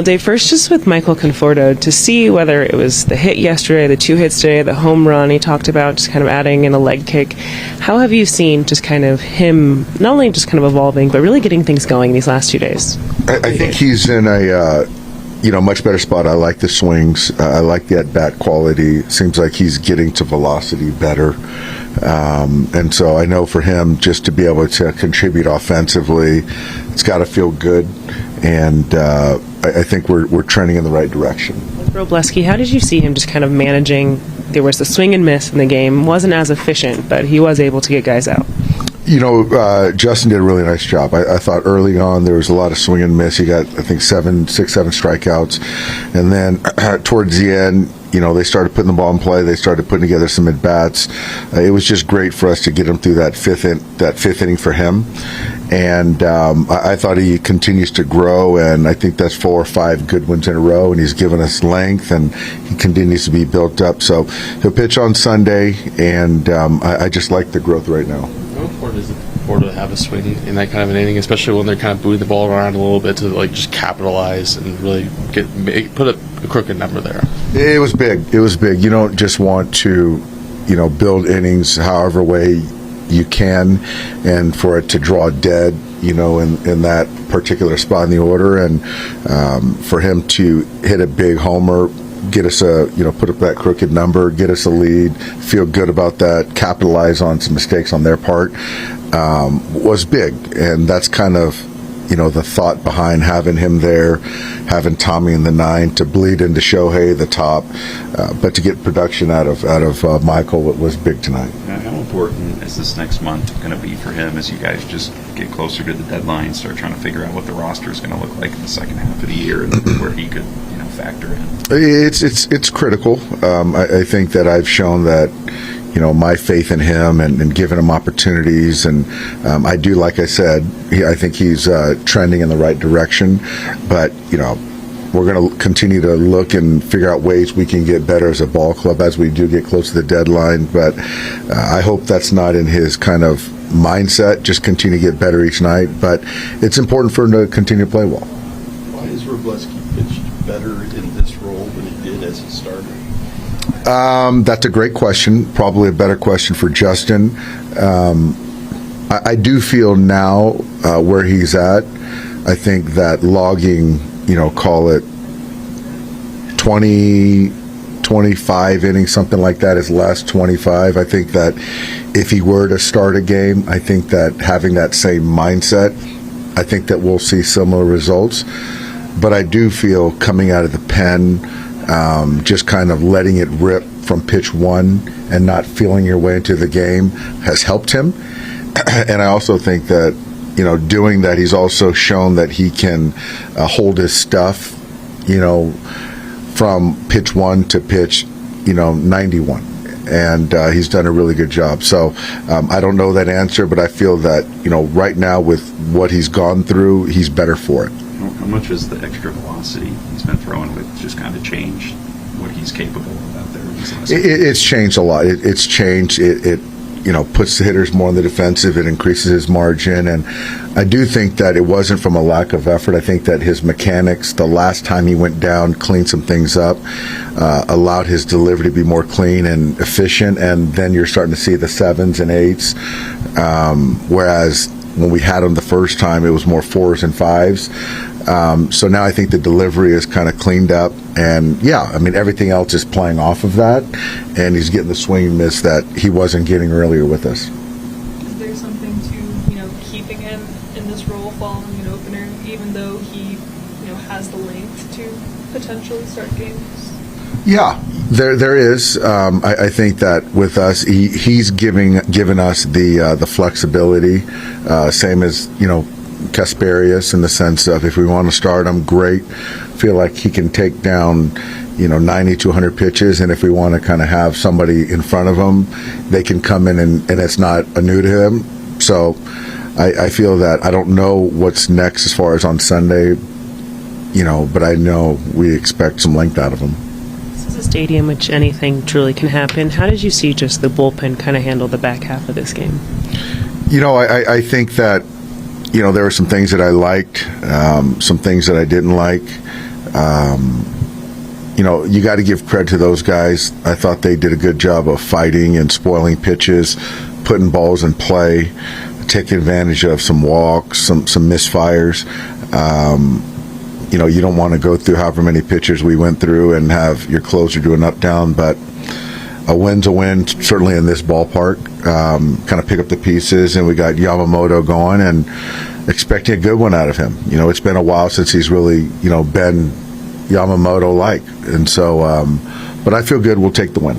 Well, Dave, first just with Michael Conforto, to see whether it was the hit yesterday, the 2 hits today, the home run he talked about, just kind of adding in a leg kick. How have you seen just kind of him not only just kind of evolving, but really getting things going these last 2 days? I think he's in a much better spot. I like the swings. I like the at-bat quality. Seems like he's getting to velocity better. And so I know for him, just to be able to contribute offensively, it's got to feel good. And I think we're trending in the right direction. With Robleski, how did you see him just kind of managing? There was the swing and miss in the game. Wasn't as efficient, but he was able to get guys out. Justin did a really nice job. I thought early on there was a lot of swing and miss. He got, I think, 7 strikeouts. And then towards the end, they started putting the ball in play. They started putting together some at-bats. It was just great for us to get him through that fifth inning for him. And I thought he continues to grow, and I think that's 4 or 5 good ones in a row, and he's given us length, and he continues to be built up. So he'll pitch on Sunday, and I just like the growth right now. How important is it for to have a swing in that kind of an inning, especially when they're kind of moving the ball around a little bit to just capitalize and really put a crooked number there? It was big. You don't just want to, build innings however way you can, and for it to draw dead, in that particular spot in the order, and for him to hit a big homer, get us put up that crooked number, get us a lead, feel good about that, capitalize on some mistakes on their part, was big. And that's kind of, the thought behind having him there, having Tommy in the 9 to bleed into Shohei the top, but to get production out of Michael was big tonight. How important is this next month going to be for him as you guys just get closer to the deadline, start trying to figure out what the roster is going to look like in the second half of the year, and where he could factor in? It's critical. I think that I've shown that my faith in him and giving him opportunities, and I do, like I said, I think he's trending in the right direction, but we're going to continue to look and figure out ways we can get better as a ball club as we do get close to the deadline. But I hope that's not in his kind of mindset, just continue to get better each night, but it's important for him to continue to play well. Why has Robleski pitched better in this role than he did as he started? That's a great question. Probably a better question for Justin. I do feel now where he's at, I think that logging, call it 20, 25 innings, something like that, his last 25. I think that if he were to start a game, I think that having that same mindset, I think that we'll see similar results. But I do feel coming out of the pen, just kind of letting it rip from pitch 1 and not feeling your way into the game has helped him. And I also think that, doing that, he's also shown that he can hold his stuff, from pitch 1 to pitch, 91. And he's done a really good job. So I don't know that answer, but I feel that, right now with what he's gone through, he's better for it. How much has the extra velocity he's been throwing with just kind of changed what he's capable of out there? It's changed a lot. It's changed. It puts the hitters more on the defensive. It increases his margin. And I do think that it wasn't from a lack of effort. I think that his mechanics, the last time he went down, cleaned some things up, allowed his delivery to be more clean and efficient. And then you're starting to see the 7s and 8s. Whereas when we had him the first time, it was more 4s and 5s. So now I think the delivery is kind of cleaned up, and everything else is playing off of that, and he's getting the swing and miss that he wasn't getting earlier with us. Is there something to keeping him in this role following an opener, even though he has the length to potentially start games? Yeah, there is. I think that with us, he's given us the flexibility, same as Kasperius, in the sense of if we want to start him, great. Feel like he can take down 90 to 100 pitches, and if we want to kind of have somebody in front of him, they can come in and it's not new to him. So I feel that I don't know what's next as far as on Sunday, but I know we expect some length out of him. This is a stadium which anything truly can happen. How did you see just the bullpen kind of handle the back half of this game? I think that there were some things that I liked, some things that I didn't like. You got to give credit to those guys. I thought they did a good job of fighting and spoiling pitches, putting balls in play, taking advantage of some walks, some misfires. You don't want to go through however many pitchers we went through and have your closer do an up-down, but a win's a win, certainly in this ballpark. Kind of pick up the pieces, and we got Yamamoto going and expecting a good one out of him. It's been a while since he's really, been Yamamoto-like. And so, but I feel good we'll take the win.